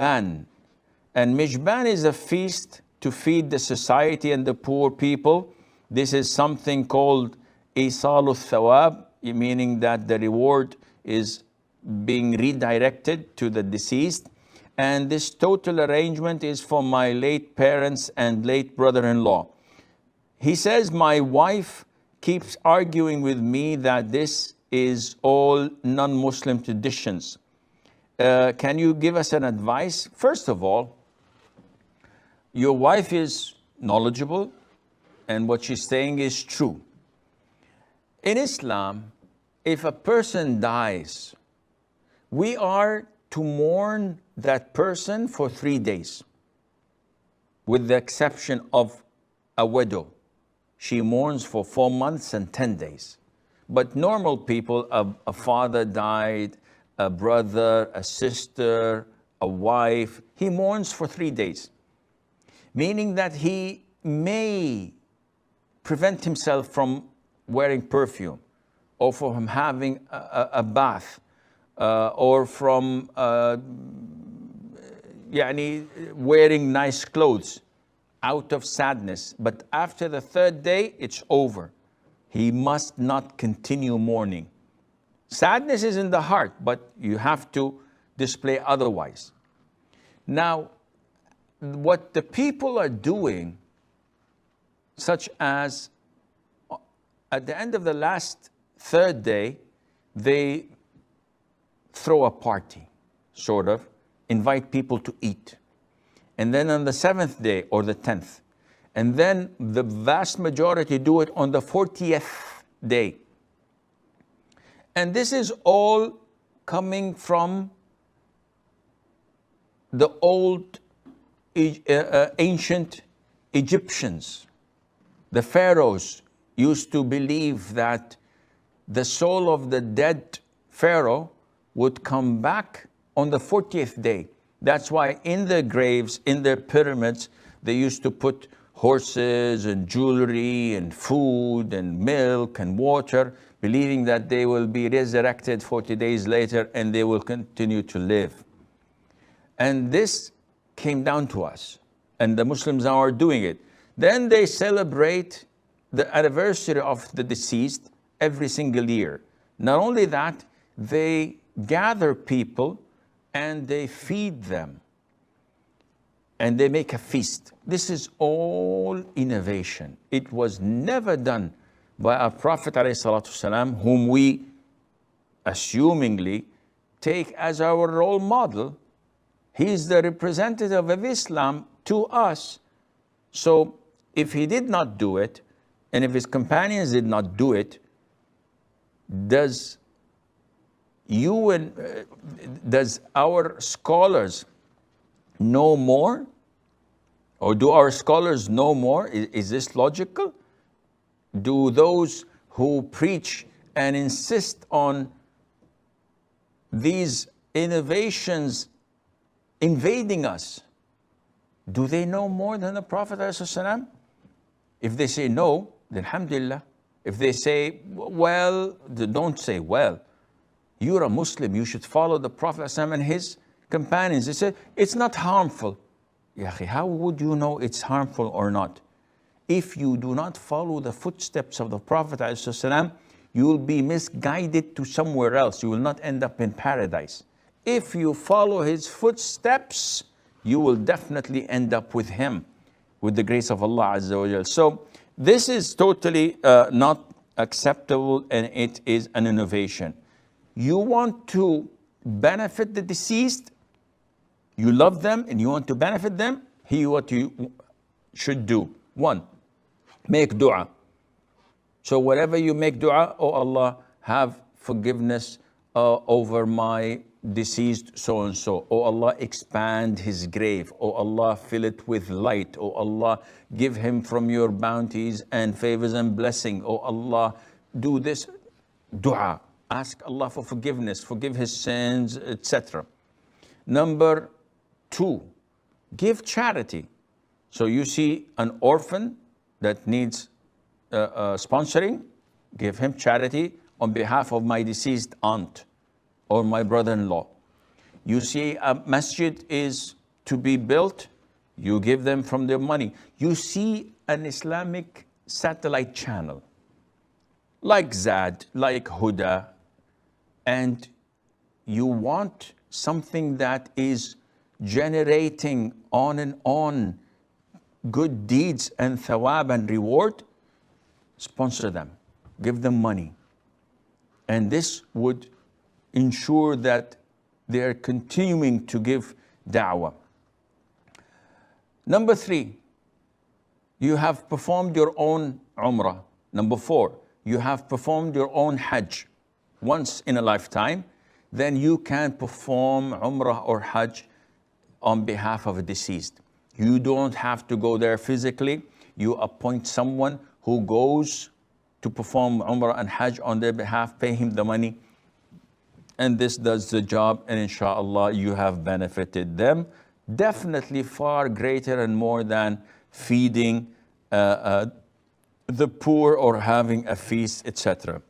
Mishban. And Mishban is a feast to feed the society and the poor people. This is something called Isalu Thawab, meaning that the reward is being redirected to the deceased. And this total arrangement is for my late parents and late brother-in-law. He says, my wife keeps arguing with me that this is all non-Muslim traditions. Can you give us an advice? First of all, your wife is knowledgeable and what she's saying is true. In Islam, if a person dies, we are to mourn that person for 3 days, with the exception of a widow. She mourns for 4 months and 10 days. But normal people, a father died, a brother, a sister, a wife, he mourns for 3 days. Meaning that he may prevent himself from wearing perfume, or from having a bath, or from wearing nice clothes out of sadness. But after the 3rd day, it's over. He must not continue mourning. Sadness is in the heart, but you have to display otherwise. Now, what the people are doing, such as at the end of the last 3rd day, they throw a party, sort of, invite people to eat. And then on the 7th day or the 10th, and then the vast majority do it on the 40th day. And this is all coming from the old ancient Egyptians. The pharaohs used to believe that the soul of the dead pharaoh would come back on the 40th day. That's why in their graves, in their pyramids, they used to put horses and jewelry and food and milk and water, believing that they will be resurrected 40 days later and they will continue to live. And this came down to us, and the Muslims now are doing it. Then they celebrate the anniversary of the deceased every single year. Not only that, they gather people and they feed them and they make a feast. This is all innovation. It was never done by our Prophet ﷺ, whom we assumingly take as our role model. He is the representative of Islam to us. So if he did not do it, and if his companions did not do it, does our scholars know more? Or do our scholars know more? Is this logical? Do those who preach and insist on these innovations invading us, do they know more than the Prophet ﷺ? If they say no, then alhamdulillah. If they say, well, don't say well. You're a Muslim, you should follow the Prophet ﷺ and his companions. They say, it's not harmful. Ya akhi, how would you know it's harmful or not? If you do not follow the footsteps of the Prophet ﷺ, you will be misguided to somewhere else. You will not end up in paradise. If you follow his footsteps, you will definitely end up with him, with the grace of Allah Azza wa Jal. So this is totally not acceptable, and it is an innovation. You want to benefit the deceased, you love them and you want to benefit them, here's what you should do. 1, make dua. So whatever you make dua, oh Allah, have forgiveness over my deceased so-and-so. Oh Allah, expand his grave. Oh Allah, fill it with light. Oh Allah, give him from your bounties and favors and blessing. Oh Allah, do this dua. Ask Allah for forgiveness, forgive his sins, etc. Number 2, give charity. So you see an orphan that needs sponsoring, give him charity on behalf of my deceased aunt or my brother-in-law. You see a masjid is to be built, you give them from their money. You see an Islamic satellite channel, like Zad, like Huda, and you want something that is generating on and on good deeds and thawab and reward, sponsor them, give them money. And this would ensure that they are continuing to give da'wah. Number 3, you have performed your own Umrah. Number 4, you have performed your own Hajj once in a lifetime, then you can perform Umrah or Hajj on behalf of a deceased. You don't have to go there physically. You appoint someone who goes to perform Umrah and Hajj on their behalf, pay him the money, and this does the job, and insha'Allah you have benefited them. Definitely far greater and more than feeding the poor or having a feast, etc.